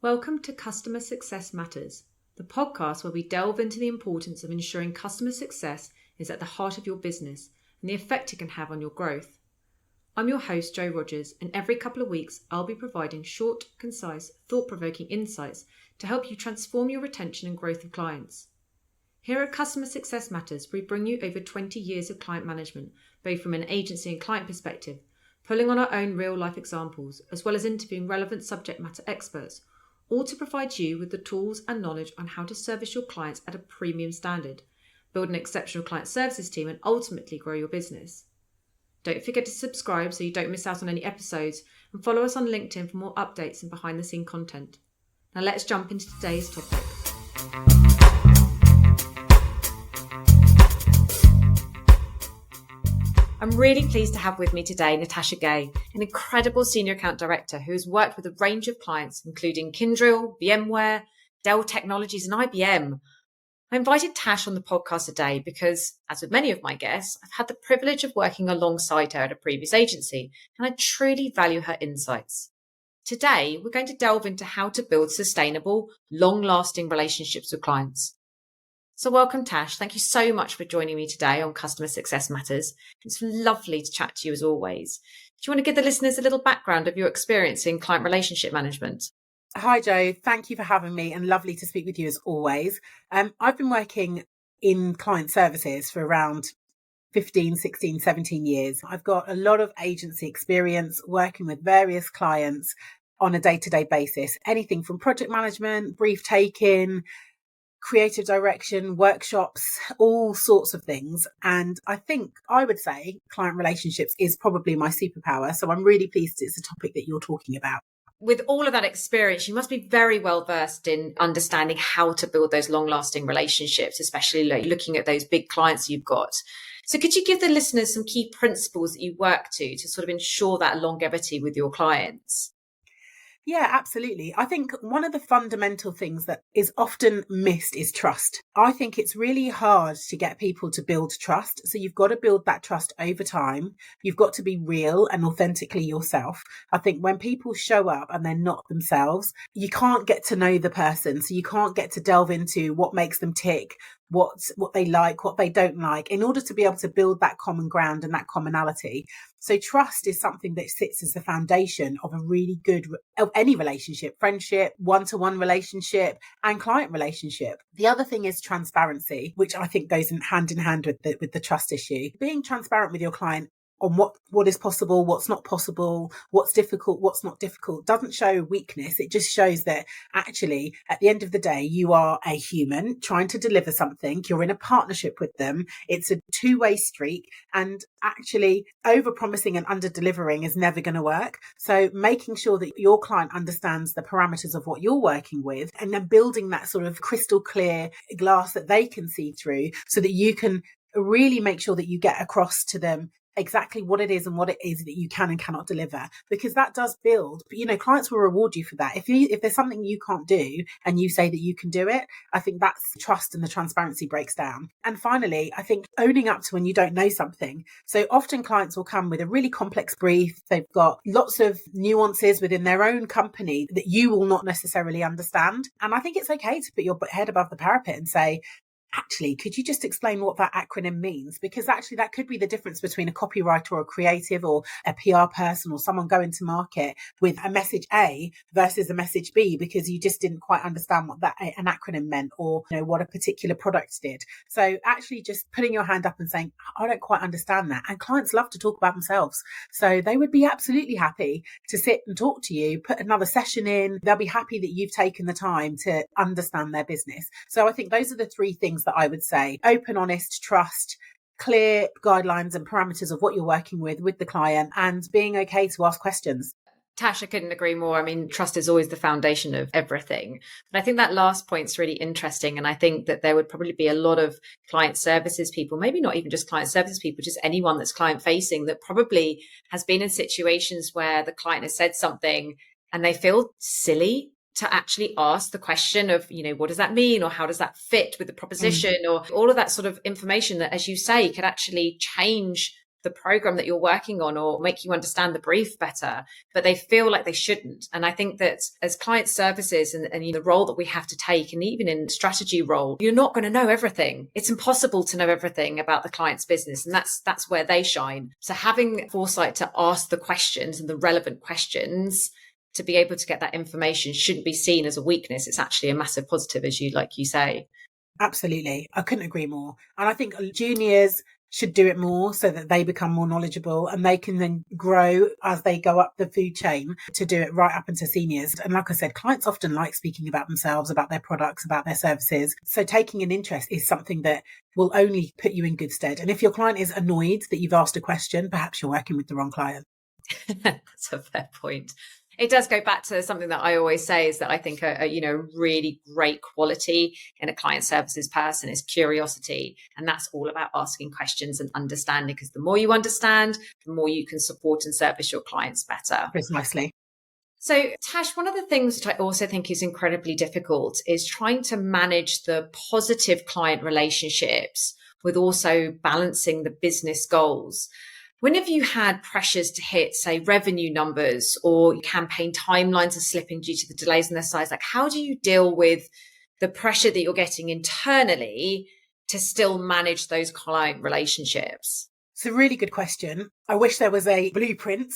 Welcome to Customer Success Matters, the podcast where we delve into the importance of ensuring customer success is at the heart of your business and the effect it can have on your growth. I'm your host, Jo Rogers, and every couple of weeks I'll be providing short, concise, thought-provoking insights to help you transform your retention and growth of clients. Here at Customer Success Matters, we bring you over 20 years of client management, both from an agency and client perspective, pulling on our own real-life examples, as well as interviewing relevant subject matter experts, all to provide you with the tools and knowledge on how to service your clients at a premium standard, build an exceptional client services team, and ultimately grow your business. Don't forget to subscribe so you don't miss out on any episodes, and follow us on LinkedIn for more updates and behind-the-scene content. Now let's jump into today's topic. I'm really pleased to have with me today Natasha Gay, an incredible senior account director who has worked with a range of clients, including Kyndryl, VMware, Dell Technologies, and IBM. I invited Tash on the podcast today because, as with many of my guests, I've had the privilege of working alongside her at a previous agency, and I truly value her insights. Today, we're going to delve into how to build sustainable, long-lasting relationships with clients. So welcome, Tash. Thank you so much for joining me today on Customer Success Matters. It's lovely to chat to you as always. Do you want to give the listeners a little background of your experience in client relationship management? Hi, Jo. Thank you for having me and lovely to speak with you as always. I've been working in client services for around 15, 16, 17 years. I've got a lot of agency experience working with various clients on a day-to-day basis, anything from project management, brief taking, creative direction, workshops, all sorts of things. And I think I would say client relationships is probably my superpower. So I'm really pleased it's a topic that you're talking about. With all of that experience, you must be very well versed in understanding how to build those long-lasting relationships, especially looking at those big clients you've got. So could you give the listeners some key principles that you work to sort of ensure that longevity with your clients? Yeah, absolutely. I think one of the fundamental things that is often missed is trust. I think it's really hard to get people to build trust. So you've got to build that trust over time. You've got to be real and authentically yourself. I think when people show up and they're not themselves, you can't get to know the person. So you can't get to delve into what makes them tick, what they like, what they don't like, in order to be able to build that common ground and that commonality. So trust is something that sits as the foundation of a really good, of any relationship, friendship, one-to-one relationship, and client relationship. The other thing is transparency, which I think goes hand in hand with the trust issue. Being transparent with your client on what is possible, what's not possible, what's difficult, what's not difficult, doesn't show weakness. It just shows that actually, at the end of the day, you are a human trying to deliver something. You're in a partnership with them. It's a two-way street, and actually over-promising and under-delivering is never going to work. So making sure that your client understands the parameters of what you're working with, and then building that sort of crystal clear glass that they can see through, so that you can really make sure that you get across to them exactly what it is and what it is that you can and cannot deliver, because that does build, clients will reward you for that. If there's something you can't do and you say that you can do it, I think that's trust, and the transparency breaks down. And finally, I think owning up to when you don't know something. So often clients will come with a really complex brief. They've got lots of nuances within their own company that you will not necessarily understand. And I think it's okay to put your head above the parapet and say, actually, could you just explain what that acronym means? Because actually that could be the difference between a copywriter or a creative or a PR person or someone going to market with a message A versus a message B, because you just didn't quite understand what an acronym meant, or what a particular product did. So actually just putting your hand up and saying, I don't quite understand that. And clients love to talk about themselves. So they would be absolutely happy to sit and talk to you, put another session in. They'll be happy that you've taken the time to understand their business. So I think those are the three things that I would say: open, honest, trust, clear guidelines and parameters of what you're working with the client, and being okay to ask questions. Tash, I couldn't agree more. I mean, trust is always the foundation of everything. But I think that last point's really interesting. And I think that there would probably be a lot of client services people, maybe not even just client services people, just anyone that's client facing, that probably has been in situations where the client has said something and they feel silly to actually ask the question of, what does that mean? Or how does that fit with the proposition? Or all of that sort of information that, as you say, could actually change the program that you're working on or make you understand the brief better, but they feel like they shouldn't. And I think that as client services and the role that we have to take, and even in strategy role, you're not going to know everything. It's impossible to know everything about the client's business. And that's where they shine. So having foresight to ask the questions and the relevant questions to be able to get that information shouldn't be seen as a weakness. It's actually a massive positive, as you say. Absolutely. I couldn't agree more. And I think juniors should do it more so that they become more knowledgeable and they can then grow as they go up the food chain to do it right up into seniors. And like I said, clients often like speaking about themselves, about their products, about their services. So taking an interest is something that will only put you in good stead. And if your client is annoyed that you've asked a question, perhaps you're working with the wrong client. That's a fair point. It does go back to something that I always say is that I think a really great quality in a client services person is curiosity. And that's all about asking questions and understanding, because the more you understand, the more you can support and service your clients better. Precisely. So Tash, one of the things that I also think is incredibly difficult is trying to manage the positive client relationships with also balancing the business goals. When have you had pressures to hit, say, revenue numbers or campaign timelines are slipping due to the delays in their size? Like, how do you deal with the pressure that you're getting internally to still manage those client relationships? It's a really good question. I wish there was a blueprint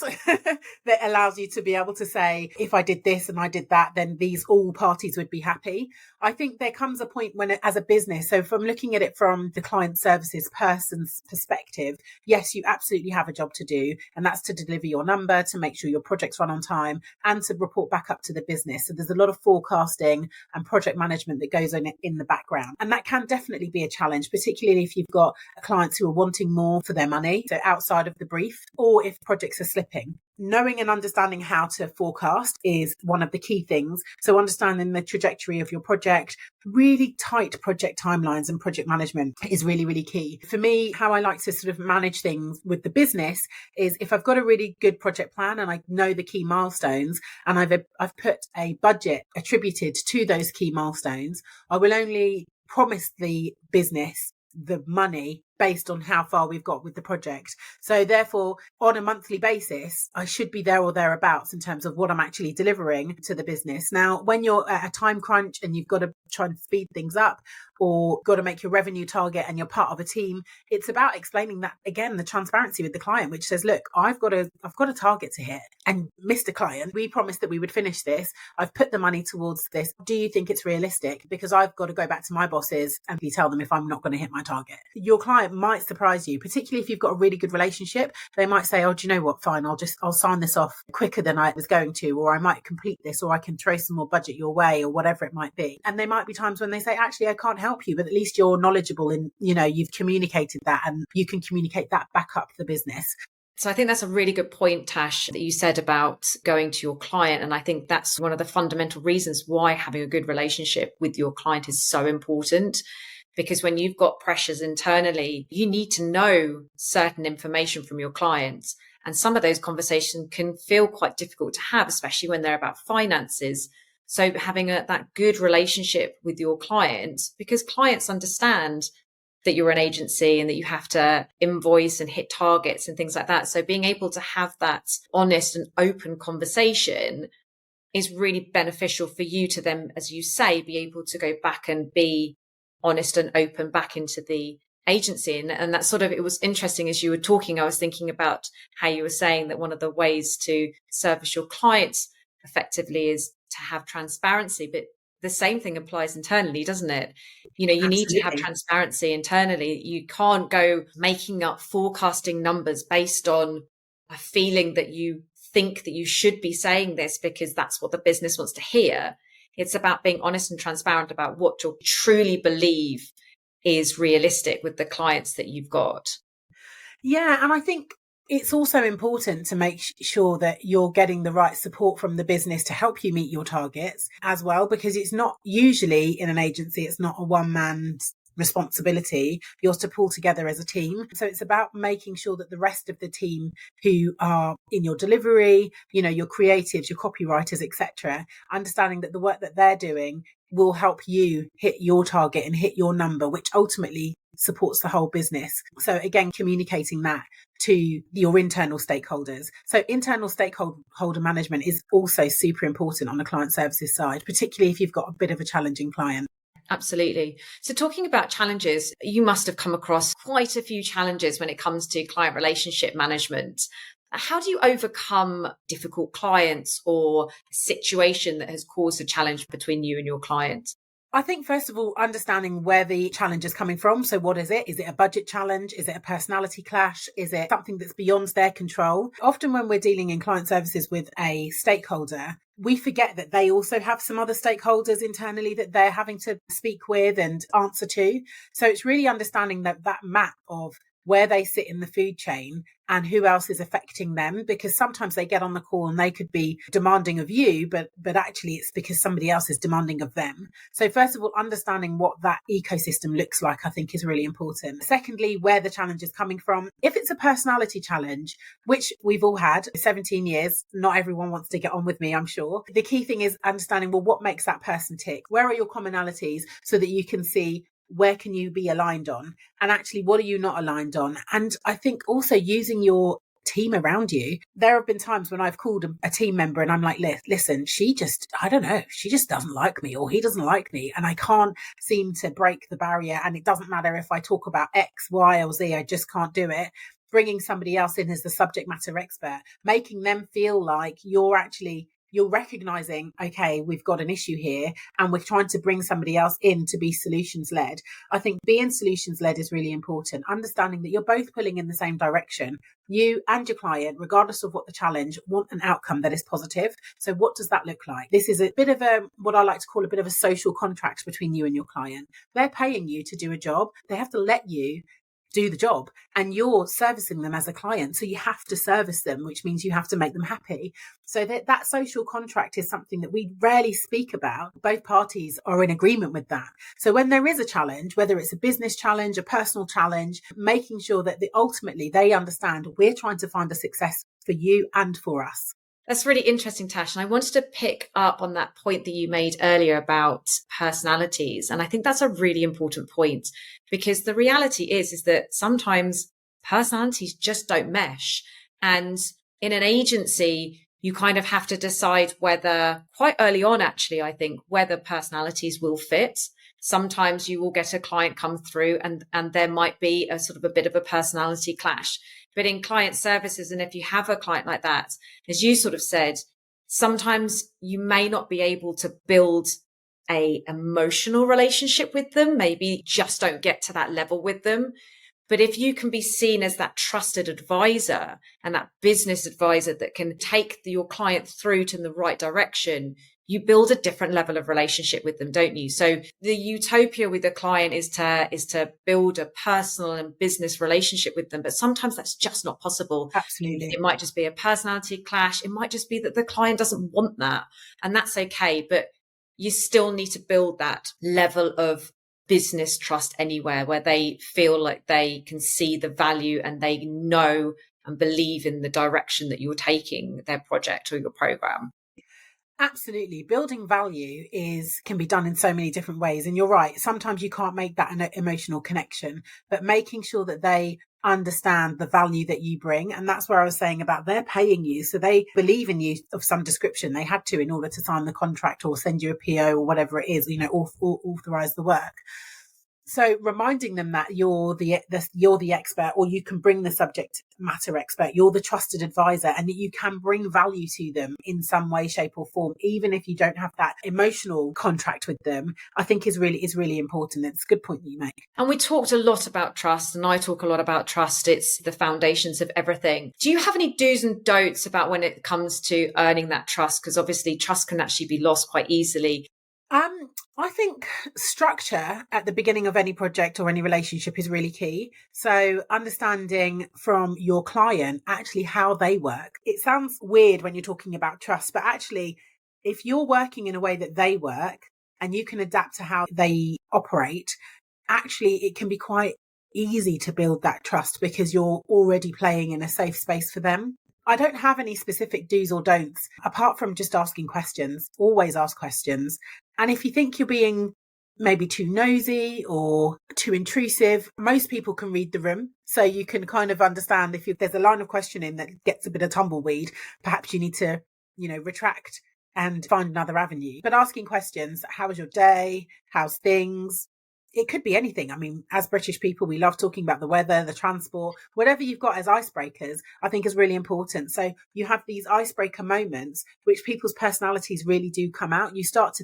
that allows you to be able to say, if I did this and I did that, then all parties would be happy. I think there comes a point when as a business, so if I'm looking at it from the client services person's perspective, yes, you absolutely have a job to do. And that's to deliver your number, to make sure your projects run on time and to report back up to the business. So there's a lot of forecasting and project management that goes on in the background. And that can definitely be a challenge, particularly if you've got clients who are wanting more for their money, so outside of the brief, or if projects are slipping. Knowing and understanding how to forecast is one of the key things. So understanding the trajectory of your project, really tight project timelines and project management is really, really key. For me, how I like to sort of manage things with the business is if I've got a really good project plan and I know the key milestones and I've put a budget attributed to those key milestones, I will only promise the business the money based on how far we've got with the project. So therefore, on a monthly basis, I should be there or thereabouts in terms of what I'm actually delivering to the business. Now, when you're at a time crunch and you've got to try and speed things up or got to make your revenue target and you're part of a team, it's about explaining that, again, the transparency with the client, which says, look, I've got a target to hit. And Mr. Client, we promised that we would finish this. I've put the money towards this. Do you think it's realistic? Because I've got to go back to my bosses and tell them if I'm not going to hit my target. Your client might surprise you, particularly if you've got a really good relationship. They might say, oh, do you know what? Fine, I'll sign this off quicker than I was going to, or I might complete this, or I can throw some more budget your way, or whatever it might be. And there might be times when they say, actually, I can't help you, but at least you're knowledgeable and, you've communicated that and you can communicate that back up the business. So I think that's a really good point, Tash, that you said about going to your client. And I think that's one of the fundamental reasons why having a good relationship with your client is so important. Because when you've got pressures internally, you need to know certain information from your clients. And some of those conversations can feel quite difficult to have, especially when they're about finances. So having that good relationship with your clients, because clients understand that you're an agency and that you have to invoice and hit targets and things like that. So being able to have that honest and open conversation is really beneficial for you to then, as you say, be able to go back and be honest and open back into the agency. And that sort of, it was interesting as you were talking, I was thinking about how you were saying that one of the ways to service your clients effectively is to have transparency, but the same thing applies internally, doesn't it? You Absolutely. Need to have transparency internally. You can't go making up forecasting numbers based on a feeling that you think that you should be saying this because that's what the business wants to hear. It's about being honest and transparent about what you truly believe is realistic with the clients that you've got. Yeah, and I think it's also important to make sure that you're getting the right support from the business to help you meet your targets as well, because it's not usually in an agency, it's not a one-man's responsibility. You're to pull together as a team. So it's about making sure that the rest of the team who are in your delivery, your creatives, your copywriters, etc., understanding that the work that they're doing will help you hit your target and hit your number, which ultimately supports the whole business. So again, communicating that to your internal stakeholders. So internal stakeholder management is also super important on the client services side, particularly if you've got a bit of a challenging client. Absolutely. So talking about challenges, you must have come across quite a few challenges when it comes to client relationship management. How do you overcome difficult clients or a situation that has caused a challenge between you and your client? I think, first of all, understanding where the challenge is coming from. So what is it? Is it a budget challenge? Is it a personality clash? Is it something that's beyond their control? Often when we're dealing in client services with a stakeholder, we forget that they also have some other stakeholders internally that they're having to speak with and answer to. So it's really understanding that map of where they sit in the food chain and who else is affecting them, because sometimes they get on the call and they could be demanding of you, but actually it's because somebody else is demanding of them. So first of all, understanding what that ecosystem looks like, I think is really important. Secondly, where the challenge is coming from. If it's a personality challenge, which we've all had 17 years, not everyone wants to get on with me, I'm sure. The key thing is understanding, well, what makes that person tick? Where are your commonalities so that you can see where can you be aligned on? And actually, what are you not aligned on? And I think also using your team around you. There have been times when I've called a team member and I'm like, listen, I don't know, she just doesn't like me, or he doesn't like me. And I can't seem to break the barrier. And it doesn't matter if I talk about X, Y, or Z, I just can't do it. Bringing somebody else in as the subject matter expert, making them feel like you're recognizing, okay, we've got an issue here and we're trying to bring somebody else in to be solutions led. I think being solutions led is really important. Understanding that you're both pulling in the same direction. You and your client, regardless of what the challenge, want an outcome that is positive. So what does that look like? This is a bit of what I like to call a bit of a social contract between you and your client. They're paying you to do a job. They have to let you do the job, and you're servicing them as a client. So you have to service them, which means you have to make them happy. So that social contract is something that we rarely speak about. Both parties are in agreement with that. So when there is a challenge, whether it's a business challenge, a personal challenge, making sure that ultimately they understand we're trying to find a success for you and for us. That's really interesting, Tash. And I wanted to pick up on that point that you made earlier about personalities. And I think that's a really important point, because the reality is that sometimes personalities just don't mesh. And in an agency, you kind of have to decide whether, quite early on, actually, I think, whether personalities will fit. Sometimes you will get a client come through and there might be a sort of a bit of a personality clash. But in client services, and if you have a client like that, as you sort of said, sometimes you may not be able to build a emotional relationship with them. Maybe just don't get to that level with them. But if you can be seen as that trusted advisor and that business advisor that can take your client through to the right direction, you build a different level of relationship with them, don't you? So the utopia with the client is to build a personal and business relationship with them. But sometimes that's just not possible. Absolutely. It might just be a personality clash. It might just be that the client doesn't want that. And that's okay. But you still need to build that level of business trust anywhere where they feel like they can see the value and they know and believe in the direction that you're taking their project or your program. Absolutely. Building value can be done in so many different ways. And you're right. Sometimes you can't make that an emotional connection, but making sure that they understand the value that you bring. And that's where I was saying about they're paying you. So they believe in you of some description. They had to in order to sign the contract or send you a PO or whatever it is, or authorize the work. So reminding them that you're the expert, or you can bring the subject matter expert, you're the trusted advisor, and that you can bring value to them in some way, shape or form, even if you don't have that emotional contract with them, I think is really important. It's a good point that you make. And we talked a lot about trust, and I talk a lot about trust. It's the foundations of everything. Do you have any do's and don'ts about when it comes to earning that trust? Because obviously trust can actually be lost quite easily. I think structure at the beginning of any project or any relationship is really key. So understanding from your client actually how they work. It sounds weird when you're talking about trust, but actually, if you're working in a way that they work and you can adapt to how they operate, actually it can be quite easy to build that trust because you're already playing in a safe space for them. I don't have any specific do's or don'ts, apart from just asking questions. Always ask questions. And if you think you're being maybe too nosy or too intrusive. Most people can read the room. So you can kind of understand if there's a line of questioning that gets a bit of tumbleweed, perhaps you need to, retract and find another avenue. But asking questions, how was your day? How's things? It could be anything. I mean, as British people, we love talking about the weather, the transport, whatever you've got as icebreakers, I think is really important. So you have these icebreaker moments, which people's personalities really do come out. You start to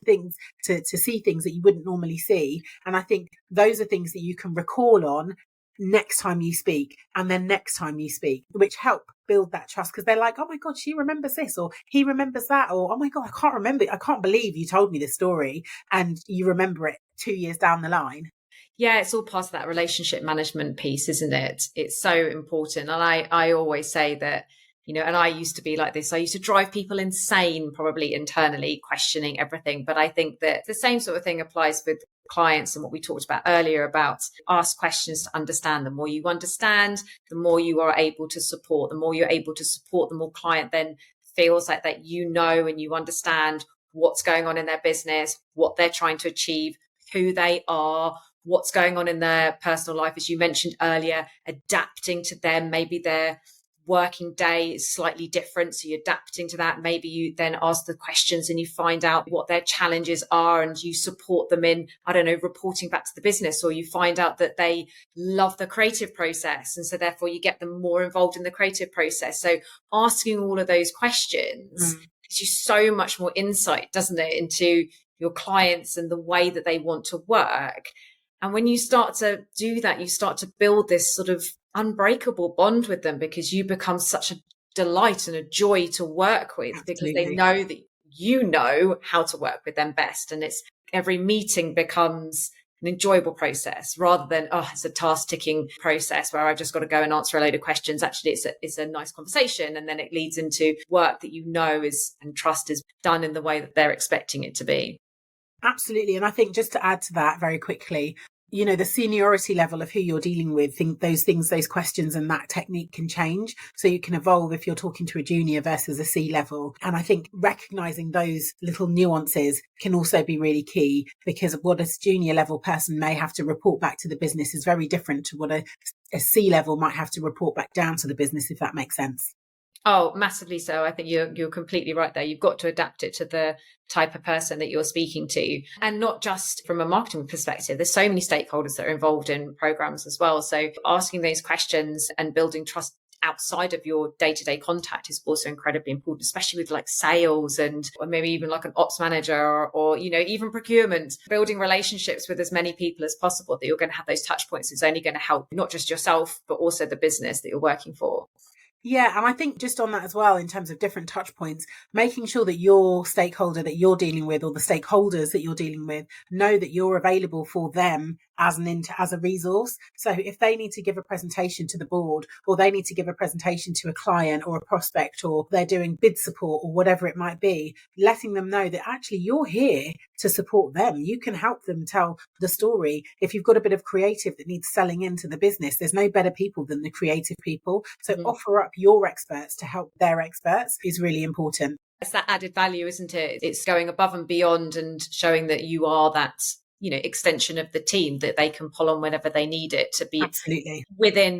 see things that you wouldn't normally see. And I think those are things that you can recall on next time you speak and then next time you speak, which help build that trust, because they're like, oh my God, she remembers this, or he remembers that, or oh my God, I can't remember. I can't believe you told me this story and you remember it 2 years down the line. Yeah, it's all part of that relationship management piece, isn't it? It's so important. And I always say that, and I used to be like this. I used to drive people insane, probably internally, questioning everything. But I think that the same sort of thing applies with clients and what we talked about earlier about ask questions to understand. The more you understand, the more you are able to support. The more you're able to support, the more client then feels like that and you understand what's going on in their business, what they're trying to achieve, who they are, what's going on in their personal life, as you mentioned earlier, adapting to them. Maybe their working day is slightly different, so you're adapting to that. Maybe you then ask the questions and you find out what their challenges are and you support them in, reporting back to the business, or you find out that they love the creative process. And so therefore you get them more involved in the creative process. So asking all of those questions gives you so much more insight, doesn't it, into your clients and the way that they want to work. And when you start to do that, you start to build this sort of unbreakable bond with them, because you become such a delight and a joy to work with. Absolutely. Because they know that you know how to work with them best. And every meeting becomes an enjoyable process rather than, it's a task ticking process where I've just got to go and answer a load of questions. Actually, it's a nice conversation. And then it leads into work that and trust is done in the way that they're expecting it to be. Absolutely. And I think just to add to that very quickly, the seniority level of who you're dealing with, those questions and that technique can change. So you can evolve if you're talking to a junior versus a C level. And I think recognizing those little nuances can also be really key, because what a junior level person may have to report back to the business is very different to what a C level might have to report back down to the business, if that makes sense. Oh, massively so. I think you're completely right there. You've got to adapt it to the type of person that you're speaking to, and not just from a marketing perspective. There's so many stakeholders that are involved in programs as well. So asking those questions and building trust outside of your day-to-day contact is also incredibly important, especially with like sales or maybe even like an ops manager or even procurement. Building relationships with as many people as possible that you're going to have those touch points is only going to help not just yourself, but also the business that you're working for. Yeah. And I think just on that as well, in terms of different touch points, making sure that your stakeholder that you're dealing with, or the stakeholders that you're dealing with, know that you're available for them as a resource. So if they need to give a presentation to the board, or they need to give a presentation to a client or a prospect, or they're doing bid support or whatever it might be, letting them know that actually you're here to support them. You can help them tell the story. If you've got a bit of creative that needs selling into the business, there's no better people than the creative people. So offer up your experts to help their experts is really important. It's that added value, isn't it? It's going above and beyond and showing that you are that extension of the team that they can pull on whenever they need it, to be absolutely within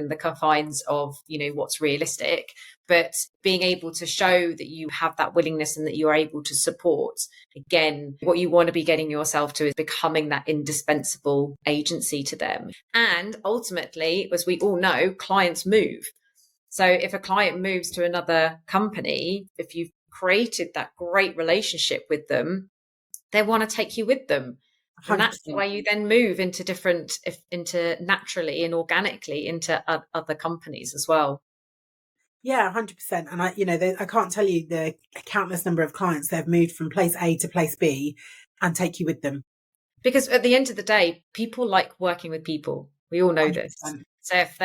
the confines of what's realistic, but being able to show that you have that willingness and that you're able to support. Again, what you want to be getting yourself to is becoming that indispensable agency to them. And ultimately, as we all know, clients move. So if a client moves to another company, if you've created that great relationship with them, they want to take you with them. 100%. And that's why you then move into naturally and organically into other companies as well. Yeah, 100%. And I can't tell you the countless number of clients that have moved from place A to place B and take you with them. Because at the end of the day, people like working with people. We all know 100%. This. So if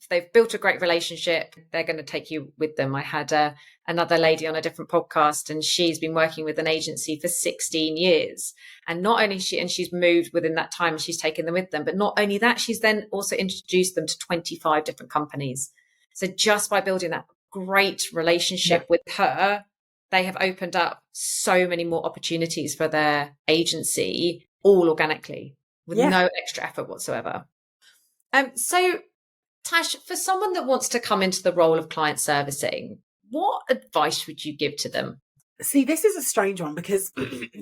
they've built a great relationship, they're going to take you with them. I had another lady on a different podcast, and she's been working with an agency for 16 years. And not only she's moved within that time, and she's taken them with them, but not only that, she's then also introduced them to 25 different companies. So just by building that great relationship with her, they have opened up so many more opportunities for their agency all organically with Yeah. no extra effort whatsoever. So Tash, for someone that wants to come into the role of client servicing, what advice would you give to them? See, this is a strange one because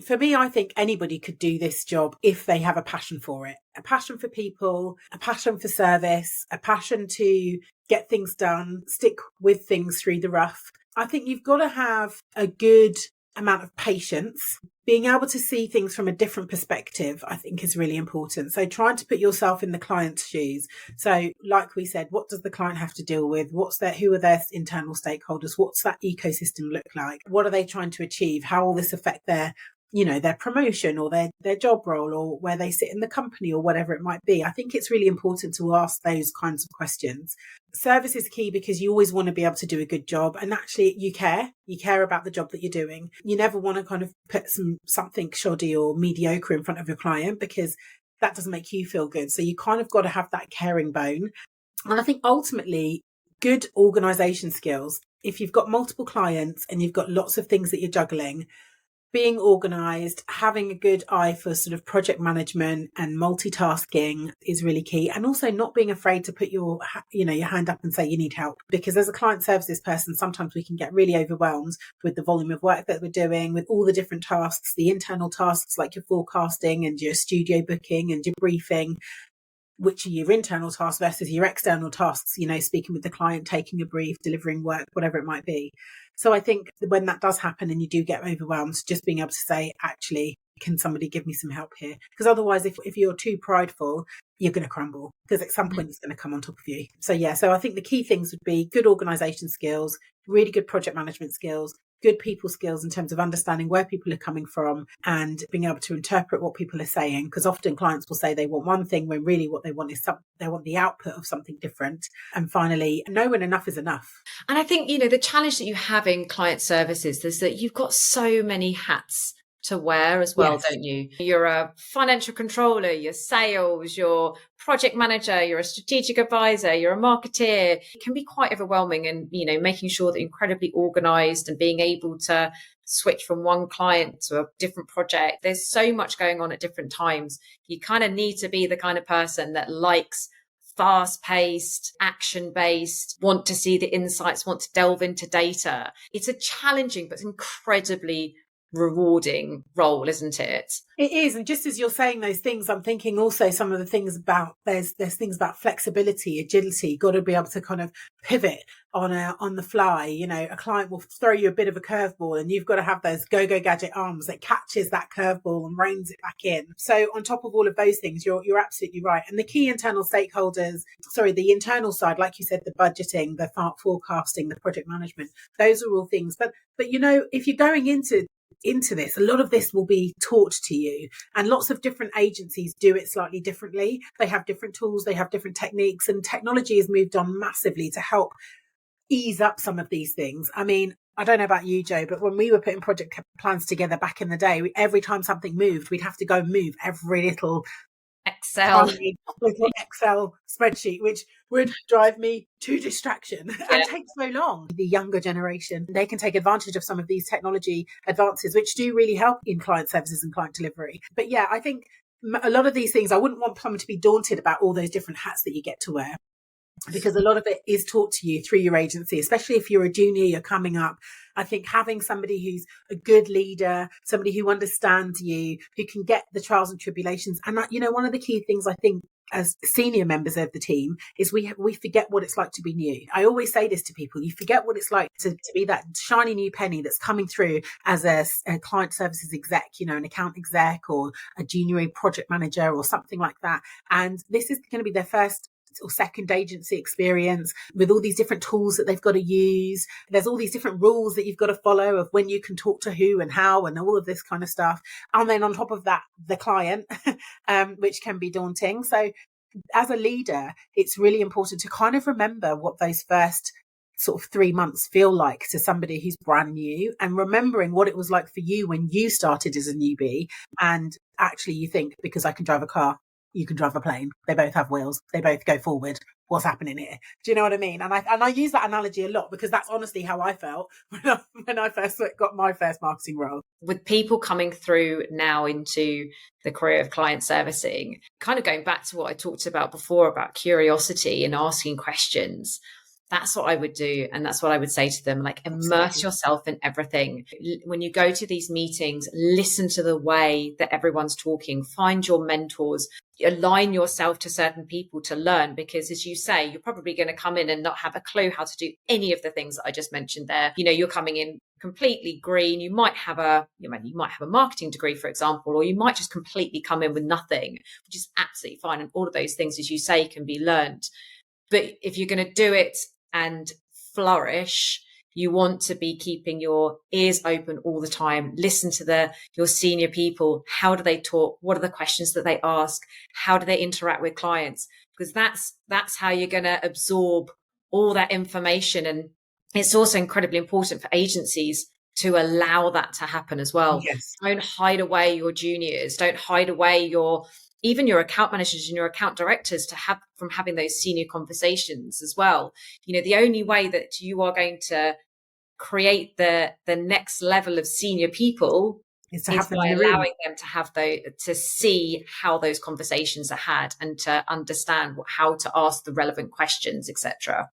for me, I think anybody could do this job if they have a passion for it, a passion for people, a passion for service, a passion to get things done, stick with things through the rough. I think you've got to have a good amount of patience. Being able to see things from a different perspective, I think, is really important. So trying to put yourself in the client's shoes. So like we said, what does the client have to deal with? Who are their internal stakeholders? What's that ecosystem look like? What are they trying to achieve? How will this affect their promotion or their job role or where they sit in the company or whatever it might be? I think it's really important to ask those kinds of questions. Service is key because you always want to be able to do a good job, and actually you care about the job that you're doing. You never want to kind of put something shoddy or mediocre in front of your client because that doesn't make you feel good. So you kind of got to have that caring bone. And I think ultimately good organization skills. If you've got multiple clients and you've got lots of things that you're juggling, being organized, having a good eye for sort of project management and multitasking is really key. And also not being afraid to put your hand up and say you need help. Because as a client services person, sometimes we can get really overwhelmed with the volume of work that we're doing, with all the different tasks, the internal tasks like your forecasting and your studio booking and your briefing, which are your internal tasks versus your external tasks, speaking with the client, taking a brief, delivering work, whatever it might be. So I think when that does happen and you do get overwhelmed, just being able to say, actually, can somebody give me some help here? Because otherwise, if you're too prideful, you're going to crumble because at some point it's going to come on top of you. So I think the key things would be good organisation skills, really good project management skills, good people skills in terms of understanding where people are coming from and being able to interpret what people are saying. Because often clients will say they want one thing when really what they want is they want the output of something different. And finally, know when enough is enough. And I think, the challenge that you have in client services is that you've got so many hats to wear as well, yes. Don't you? You're a financial controller, you're sales, you're project manager, you're a strategic advisor, you're a marketeer. It can be quite overwhelming, and making sure that you're incredibly organized and being able to switch from one client to a different project. There's so much going on at different times. You kind of need to be the kind of person that likes fast-paced, action-based, want to see the insights, want to delve into data. It's a challenging but incredibly rewarding role, isn't it? It is. And just as you're saying those things, I'm thinking also some of the things about there's things about flexibility, agility, got to be able to kind of pivot on the fly. A client will throw you a bit of a curveball and you've got to have those go-go gadget arms that catches that curveball and reins it back in. So on top of all of those things, you're absolutely right. And the key internal stakeholders, the internal side, like you said, the budgeting, the forecasting, the project management, those are all things. But if you're going into this, a lot of this will be taught to you, and lots of different agencies do it slightly differently. They have different tools, they have different techniques, and technology has moved on massively to help ease up some of these things. I mean, I don't know about you, Joe, but when we were putting project plans together back in the day, every time something moved, we'd have to go move every little Excel spreadsheet, which would drive me to distraction and take so long. The younger generation, they can take advantage of some of these technology advances, which do really help in client services and client delivery. But yeah, I think a lot of these things, I wouldn't want someone to be daunted about all those different hats that you get to wear, because a lot of it is taught to you through your agency, especially if you're a junior, you're coming up. I think having somebody who's a good leader, somebody who understands you, who can get the trials and tribulations. And one of the key things I think as senior members of the team is we forget what it's like to be new. I always say this to people: you forget what it's like to be that shiny new penny that's coming through as a client services exec, an account exec or a junior project manager or something like that. And this is going to be their first or second agency experience with all these different tools that they've got to use. There's all these different rules that you've got to follow of when you can talk to who and how and all of this kind of stuff. And then on top of that, the client, which can be daunting. So as a leader, it's really important to kind of remember what those first sort of 3 months feel like to somebody who's brand new, and remembering what it was like for you when you started as a newbie. And actually you think, because I can drive a car, you can drive a plane. They both have wheels. They both go forward. What's happening here? Do you know what I mean? And I use that analogy a lot because that's honestly how I felt when I first got my first marketing role. With people coming through now into the career of client servicing, kind of going back to what I talked about before about curiosity and asking questions, that's what I would do. And that's what I would say to them, like, immerse yourself in everything. When you go to these meetings, listen to the way that everyone's talking, find your mentors, align yourself to certain people to learn, because as you say, you're probably going to come in and not have a clue how to do any of the things that I just mentioned there. You know, you're coming in completely green. You might have a marketing degree, for example, or you might just completely come in with nothing, which is absolutely fine. And all of those things, as you say, can be learned. But if you're going to do it and flourish, you want to be keeping your ears open all the time. Listen to your senior people. How do they talk? What are the questions that they ask? How do they interact with clients? Because that's how you're going to absorb all that information. And it's also incredibly important for agencies to allow that to happen as well. Yes. Don't hide away your juniors. Don't hide away even your account managers and your account directors from having those senior conversations as well. You know, the only way that you are going to create the next level of senior people is by allowing them to see how those conversations are had and to understand how to ask the relevant questions, etc.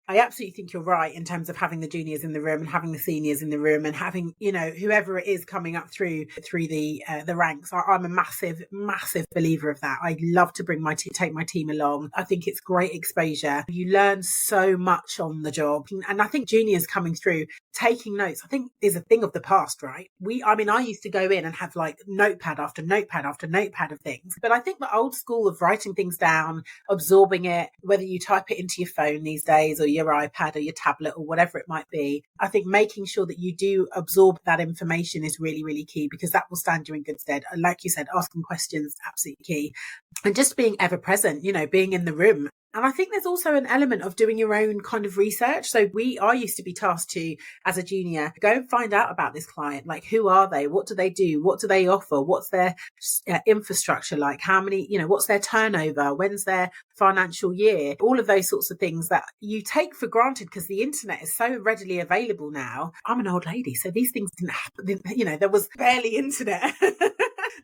I absolutely think you're right in terms of having the juniors in the room and having the seniors in the room and having, you know, whoever it is coming up through the ranks. I'm a massive believer of that. I love to take my team along. I think it's great exposure. You learn so much on the job. And I think juniors coming through, taking notes, I think is a thing of the past, right? I used to go in and have like notepad after notepad after notepad of things. But I think the old school of writing things down, absorbing it, whether you type it into your phone these days or your iPad or your tablet or whatever it might be, I think making sure that you do absorb that information is really, really key, because that will stand you in good stead. And like you said, asking questions, absolutely key. And just being ever present, you know, being in the room. And I think there's also an element of doing your own kind of research. So I used to be tasked to, as a junior, go and find out about this client. Like, who are they? What do they do? What do they offer? What's their infrastructure like? How many, you know, what's their turnover? When's their financial year? All of those sorts of things that you take for granted because the internet is so readily available now. I'm an old lady, so these things didn't happen. You know, there was barely internet.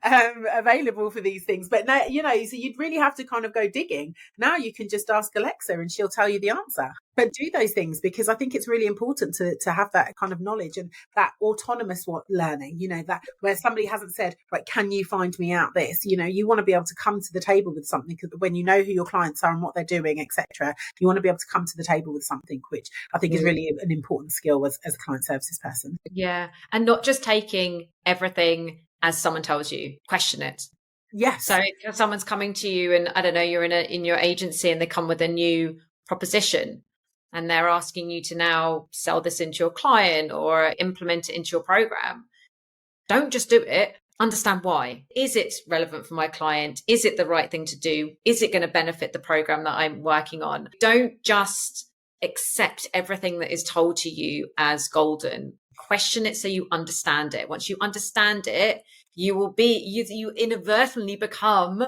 Available for these things, but now, you know, so you'd really have to kind of go digging. Now you can just ask Alexa and she'll tell you the answer. But do those things, because I think it's really important to have that kind of knowledge and that autonomous learning, you know, that where somebody hasn't said, right, can you find me out this? You know, you want to be able to come to the table with something, because when you know who your clients are and what they're doing, etc., you want to be able to come to the table with something, which I think is really an important skill as a client services person. Yeah. And not just taking everything as someone tells you, question it. Yes. So if someone's coming to you and, I don't know, you're in your agency and they come with a new proposition and they're asking you to now sell this into your client or implement it into your program, don't just do it. Understand why. Is it relevant for my client? Is it the right thing to do? Is it going to benefit the program that I'm working on? Don't just accept everything that is told to you as golden. Question it so you understand it. Once you understand it, you inadvertently become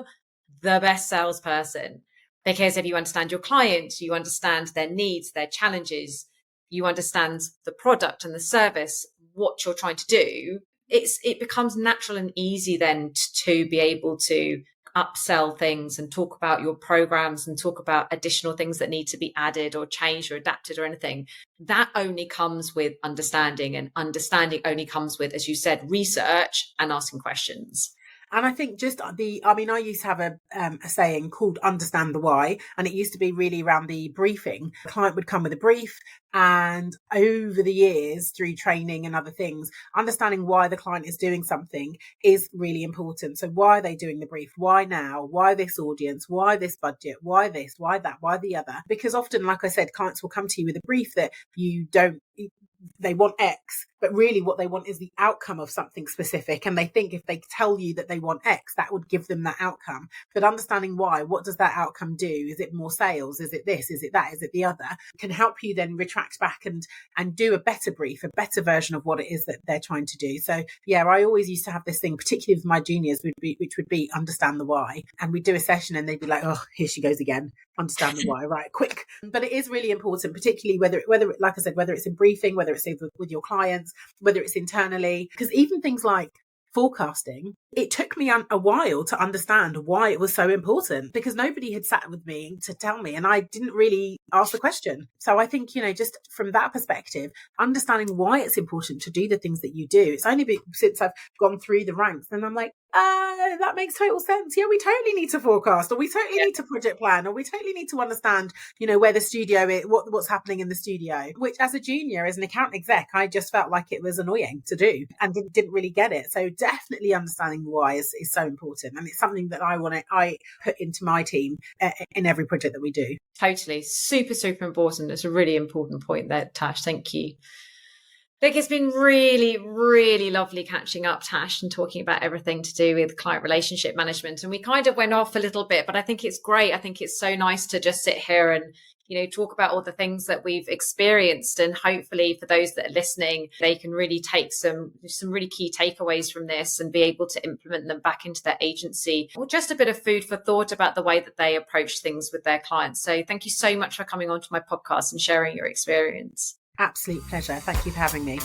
the best salesperson, because if you understand your client, you understand their needs, their challenges, you understand the product and the service, what you're trying to do, it becomes natural and easy then to be able to upsell things and talk about your programs and talk about additional things that need to be added or changed or adapted or anything. That only comes with understanding, and understanding only comes with, as you said, research and asking questions. And I think I used to have a saying called understand the why. And it used to be really around the briefing. The client would come with a brief, and over the years through training and other things, understanding why the client is doing something is really important. So why are they doing the brief? Why now? Why this audience? Why this budget? Why this? Why that? Why the other? Because often, like I said, clients will come to you with a brief that they want X, but really what they want is the outcome of something specific. And they think if they tell you that they want X, that would give them that outcome. But understanding why, what does that outcome do? Is it more sales? Is it this? Is it that? Is it the other? Can help you then retract back and do a better brief, a better version of what it is that they're trying to do. So yeah, I always used to have this thing, particularly with my juniors, which would be understand the why. And we'd do a session and they'd be like, oh, here she goes again. Understand the why, right? Quick. But it is really important, particularly whether like I said, whether it's in briefing, whether it's with your clients, whether it's internally, because even things like forecasting, it took me a while to understand why it was so important, because nobody had sat with me to tell me and I didn't really ask the question. So I think, just from that perspective, understanding why it's important to do the things that you do. It's only been since I've gone through the ranks and I'm like, that makes total sense. Yeah, we totally need to forecast, or we totally need to project plan, or we totally need to understand, where the studio is, what's happening in the studio, which as a junior, as an account exec, I just felt like it was annoying to do and didn't really get it. So definitely understanding why is so important. And it's something that I put into my team in every project that we do. Totally. Super, super important. It's a really important point there, Tash. Thank you. Look, it's been really, really lovely catching up, Tash, and talking about everything to do with client relationship management. And we kind of went off a little bit, but I think it's great. I think it's so nice to just sit here and, talk about all the things that we've experienced. And hopefully for those that are listening, they can really take some really key takeaways from this and be able to implement them back into their agency, or just a bit of food for thought about the way that they approach things with their clients. So thank you so much for coming onto my podcast and sharing your experience. Absolute pleasure. Thank you for having me.